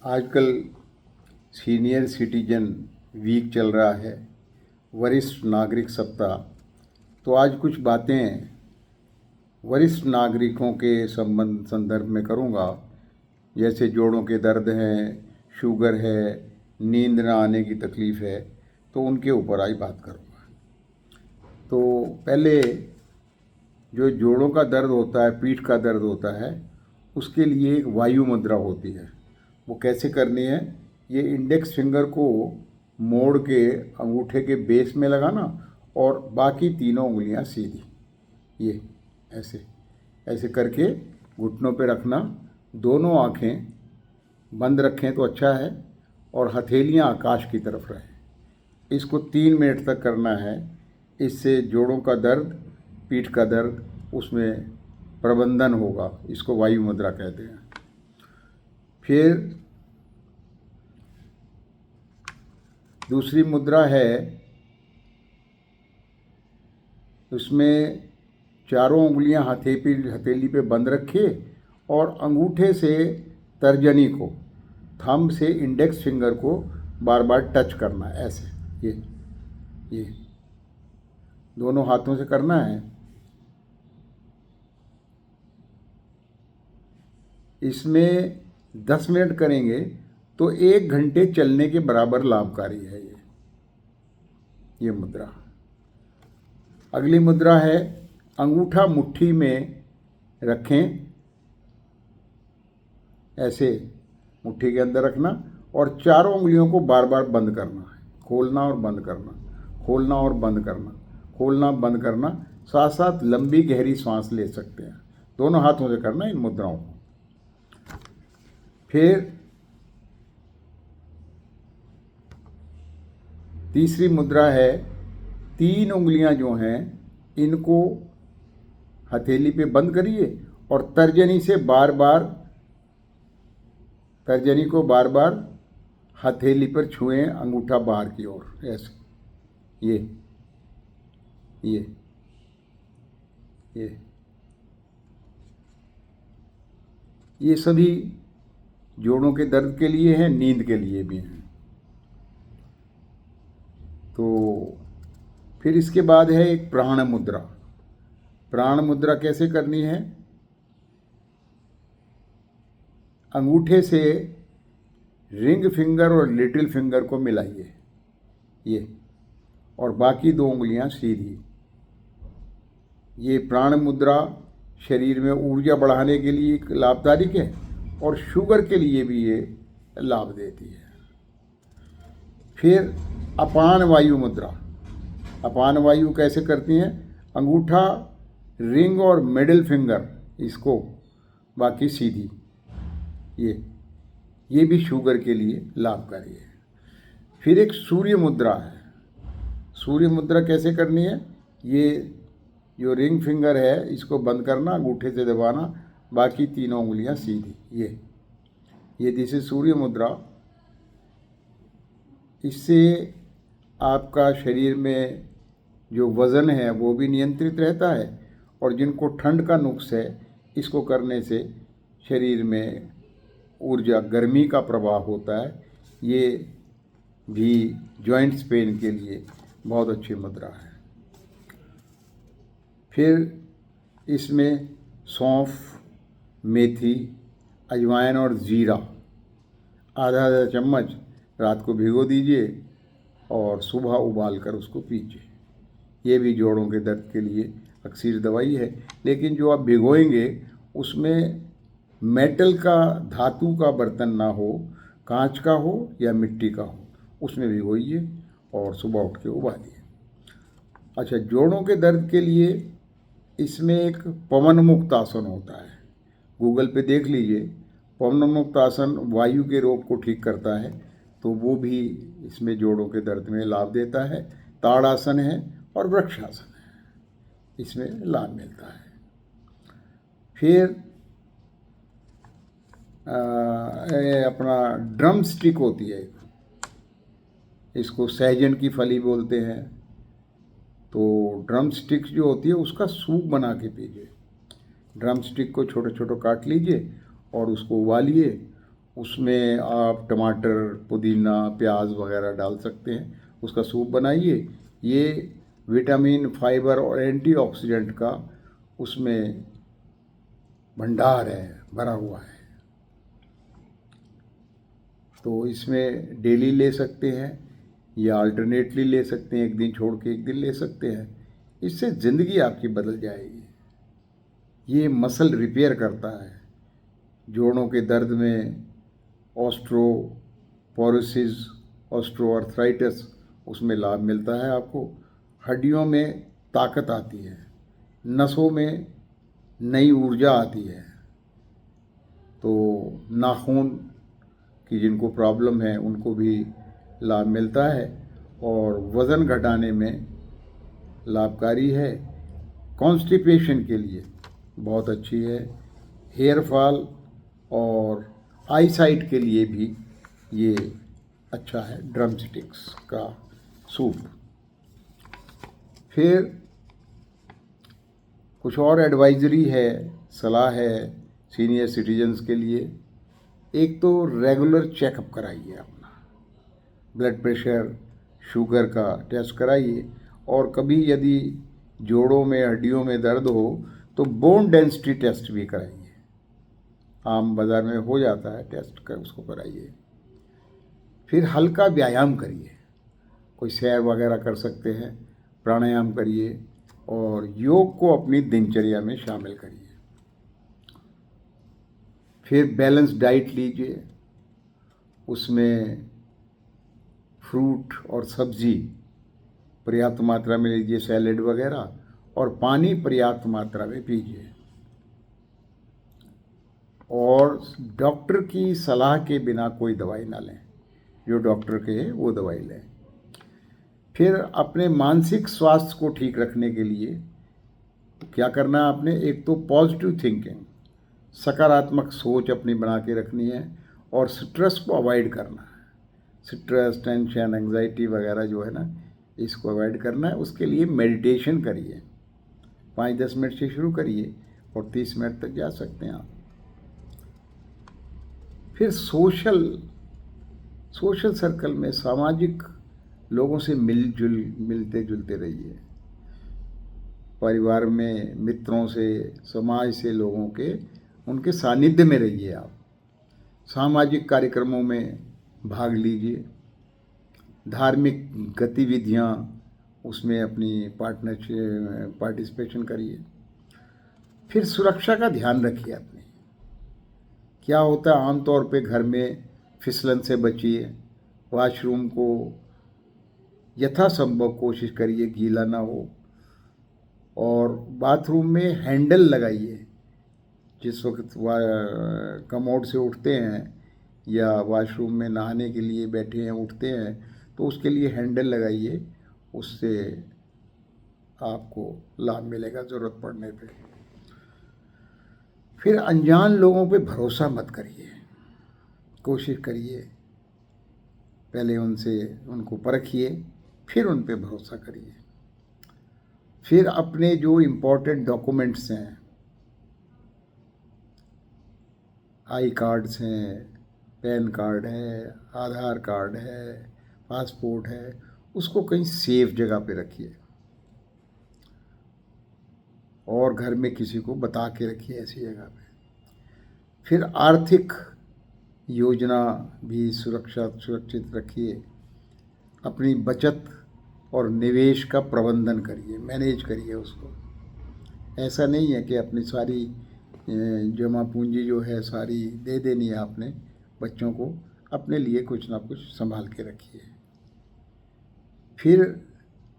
आजकल senior citizen week चल रहा है, वरिष्ठ नागरिक सप्ताह। तो आज कुछ बातें वरिष्ठ नागरिकों के संदर्भ में करूँगा। जैसे जोड़ों के दर्द हैं, शुगर है, नींद न आने की तकलीफ़ है, तो उनके ऊपर आज बात करूँगा। तो पहले जो जोड़ों का दर्द होता है, पीठ का दर्द होता है, उसके लिए एक वायु मुद्रा होती है। वो कैसे करनी है? ये इंडेक्स फिंगर को मोड़ के अंगूठे के बेस में लगाना और बाकी तीनों उंगलियां सीधी, ये ऐसे ऐसे करके घुटनों पे रखना। दोनों आँखें बंद रखें तो अच्छा है और हथेलियां आकाश की तरफ रहें। इसको 3 मिनट तक करना है। इससे जोड़ों का दर्द, पीठ का दर्द, उसमें प्रबंधन होगा। इसको वायु मुद्रा कहते हैं। फिर दूसरी मुद्रा है, उसमें चारों उंगलियां हथेली पे बंद रखे और अंगूठे से तर्जनी को, थंब से इंडेक्स फिंगर को बार बार टच करना है। ऐसे ये दोनों हाथों से करना है। इसमें 10 मिनट करेंगे तो 1 घंटे चलने के बराबर लाभकारी है ये मुद्रा। अगली मुद्रा है, अंगूठा मुट्ठी में रखें, ऐसे मुट्ठी के अंदर रखना और चारों उंगलियों को बार बार बंद करना है। खोलना और बंद करना, खोलना और बंद करना, खोलना बंद करना। साथ साथ लंबी गहरी सांस ले सकते हैं। दोनों हाथों से करना इन मुद्राओं को। फिर तीसरी मुद्रा है, 3 उंगलियां जो हैं इनको हथेली पे बंद करिए और तर्जनी से बार बार, तर्जनी को बार बार हथेली पर छुएं, अंगूठा बाहर की ओर, ऐसे ये सभी जोड़ों के दर्द के लिए हैं, नींद के लिए भी हैं। तो फिर इसके बाद है एक प्राण मुद्रा। प्राण मुद्रा कैसे करनी है? अंगूठे से रिंग फिंगर और लिटिल फिंगर को मिलाइए, ये, और बाकी 2 उंगलियां सीधी। ये प्राण मुद्रा शरीर में ऊर्जा बढ़ाने के लिए लाभदायक है और शुगर के लिए भी ये लाभ देती है। फिर अपान वायु मुद्रा। अपान वायु कैसे करती हैं? अंगूठा, रिंग और मिडिल फिंगर, इसको बाकी सीधी, ये भी शुगर के लिए लाभकारी है। फिर एक सूर्य मुद्रा है। सूर्य मुद्रा कैसे करनी है? ये जो रिंग फिंगर है इसको बंद करना, अंगूठे से दबाना, बाकी तीनों उंगलियां सीधी, ये दिस इज सूर्य मुद्रा। इससे आपका शरीर में जो वज़न है वो भी नियंत्रित रहता है और जिनको ठंड का नुक्स है, इसको करने से शरीर में ऊर्जा, गर्मी का प्रवाह होता है। ये भी जॉइंट्स पेन के लिए बहुत अच्छी मुद्रा है। फिर इसमें सौंफ, मेथी, अजवाइन और ज़ीरा आधा आधा चम्मच रात को भिगो दीजिए और सुबह उबाल कर उसको पीजिए। ये भी जोड़ों के दर्द के लिए अक्सर दवाई है। लेकिन जो आप भिगोएंगे उसमें मेटल का, धातु का बर्तन ना हो, कांच का हो या मिट्टी का हो, उसमें भिगोइए और सुबह उठ के उबालिए। अच्छा, जोड़ों के दर्द के लिए इसमें एक पवन मुक्त आसन होता है, गूगल पे देख लीजिए। पवन मुक्त आसन वायु के रोग को ठीक करता है, तो वो भी इसमें जोड़ों के दर्द में लाभ देता है। ताड़ासन है और वृक्षासन है, इसमें लाभ मिलता है। फिर अपना ड्रम स्टिक होती है, इसको सहजन की फली बोलते हैं। तो ड्रम स्टिक जो होती है उसका सूप बना के पीजिए। ड्रम स्टिक को छोटे छोटे काट लीजिए और उसको उबालिए उसमें आप टमाटर, पुदीना, प्याज वगैरह डाल सकते हैं, उसका सूप बनाइए। ये विटामिन, फाइबर और एंटीऑक्सीडेंट का उसमें भंडार है, भरा हुआ है। तो इसमें डेली ले सकते हैं या अल्टरनेटली ले सकते हैं, एक दिन छोड़ के एक दिन ले सकते हैं। इससे ज़िंदगी आपकी बदल जाएगी। ये मसल रिपेयर करता है। जोड़ों के दर्द में ऑस्ट्रोपोरोसिस, ऑस्ट्रोआर्थराइटिस, उसमें लाभ मिलता है आपको। हड्डियों में ताकत आती है, नसों में नई ऊर्जा आती है। तो नाखून की जिनको प्रॉब्लम है उनको भी लाभ मिलता है और वज़न घटाने में लाभकारी है। कॉन्स्टिपेशन के लिए बहुत अच्छी है। हेयर फॉल और आई साइट के लिए भी ये अच्छा है, ड्रम स्टिक्स का सूप। फिर कुछ और एडवाइजरी है, सलाह है सीनियर सिटीजन्स के लिए। एक तो रेगुलर चेकअप कराइए अपना, ब्लड प्रेशर, शुगर का टेस्ट कराइए। और कभी यदि जोड़ों में, हड्डियों में दर्द हो तो बोन डेंसिटी टेस्ट भी कराइए। आम बाज़ार में हो जाता है टेस्ट कर, उसको कराइए। फिर हल्का व्यायाम करिए, कोई सैर वगैरह कर सकते हैं, प्राणायाम करिए और योग को अपनी दिनचर्या में शामिल करिए। फिर बैलेंस डाइट लीजिए, उसमें फ्रूट और सब्ज़ी पर्याप्त मात्रा में लीजिए, सैलेड वगैरह, और पानी पर्याप्त मात्रा में पीजिए। और डॉक्टर की सलाह के बिना कोई दवाई ना लें, जो डॉक्टर कहे वो दवाई लें। फिर अपने मानसिक स्वास्थ्य को ठीक रखने के लिए क्या करना है आपने? एक तो पॉजिटिव थिंकिंग, सकारात्मक सोच अपनी बना के रखनी है और स्ट्रेस को अवॉइड करना है। स्ट्रेस, टेंशन, एंग्जाइटी वगैरह जो है ना, इसको अवॉइड करना है। उसके लिए मेडिटेशन करिए, 5-10 मिनट से शुरू करिए और 30 मिनट तक जा सकते हैं आप। फिर सोशल सर्कल में, सामाजिक लोगों से मिलते जुलते रहिए। परिवार में मित्रों से, समाज से, लोगों के उनके सानिध्य में रहिए आप। सामाजिक कार्यक्रमों में भाग लीजिए। धार्मिक गतिविधियाँ, उसमें अपनी पार्टिसिपेशन करिए। फिर सुरक्षा का ध्यान रखिए अपनी। क्या होता है आमतौर पे घर में फिसलन से बचिए। वॉशरूम को यथासंभव कोशिश करिए गीला ना हो। और बाथरूम में हैंडल लगाइए। जिस वक्त कमोड से उठते हैं या वॉशरूम में नहाने के लिए बैठे हैं, उठते हैं, तो उसके लिए हैंडल लगाइए। उससे आपको लाभ मिलेगा ज़रूरत पड़ने पे। फिर अनजान लोगों पे भरोसा मत करिए। कोशिश करिए पहले उनको परखिए, फिर उन पे भरोसा करिए। फिर अपने जो इम्पोर्टेंट डॉक्यूमेंट्स हैं, आई कार्ड्स हैं, पैन कार्ड है, आधार कार्ड है, पासपोर्ट है, उसको कहीं सेफ जगह पे रखिए और घर में किसी को बता के रखिए ऐसी जगह पे। फिर आर्थिक योजना भी सुरक्षित रखिए। अपनी बचत और निवेश का प्रबंधन करिए, मैनेज करिए उसको। ऐसा नहीं है कि अपनी सारी जमा पूंजी जो है सारी दे देनी है आपने बच्चों को। अपने लिए कुछ ना कुछ संभाल के रखिए। फिर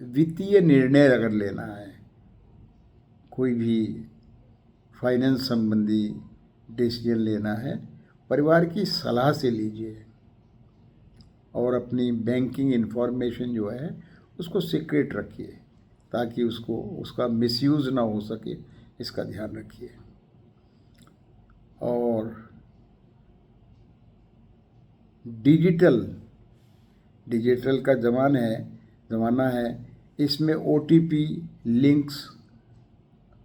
वित्तीय निर्णय अगर लेना है, कोई भी फाइनेंस संबंधी डिसीजन लेना है, परिवार की सलाह से लीजिए। और अपनी बैंकिंग इन्फॉर्मेशन जो है उसको सीक्रेट रखिए ताकि उसका मिसयूज़ ना हो सके, इसका ध्यान रखिए। और डिजिटल का ज़माना है, इसमें OTP लिंक्स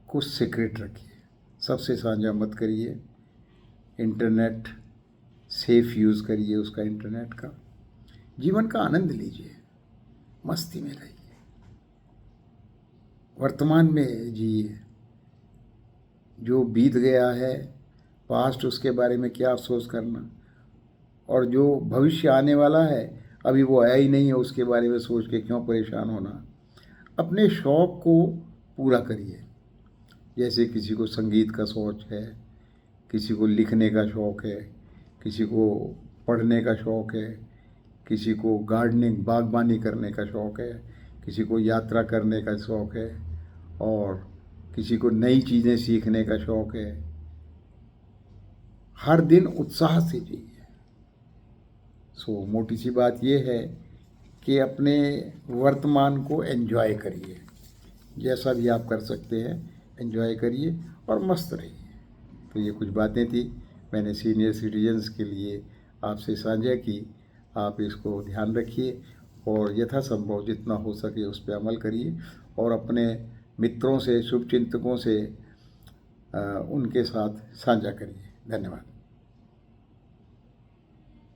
को सीक्रेट रखिए, सबसे साझा मत करिए। इंटरनेट सेफ यूज़ करिए उसका, इंटरनेट का। जीवन का आनंद लीजिए, मस्ती में रहिए, वर्तमान में जिए। जो बीत गया है पास्ट, उसके बारे में क्या अफसोस करना, और जो भविष्य आने वाला है अभी वो आया ही नहीं है, उसके बारे में सोच के क्यों परेशान होना। अपने शौक़ को पूरा करिए। जैसे किसी को संगीत का शौक़ है, किसी को लिखने का शौक़ है, किसी को पढ़ने का शौक़ है, किसी को गार्डनिंग बागबानी करने का शौक़ है, किसी को यात्रा करने का शौक़ है, और किसी को नई चीज़ें सीखने का शौक़ है। हर दिन उत्साह से जिए। मोटी सी बात ये है कि अपने वर्तमान को एंजॉय करिए। जैसा भी आप कर सकते हैं एंजॉय करिए और मस्त रहिए। तो ये कुछ बातें थी, मैंने सीनियर सिटीजन्स के लिए आपसे साझा की। आप इसको ध्यान रखिए और यथासंभव जितना हो सके उस पर अमल करिए, और अपने मित्रों से, शुभचिंतकों से उनके साथ साझा करिए। धन्यवाद।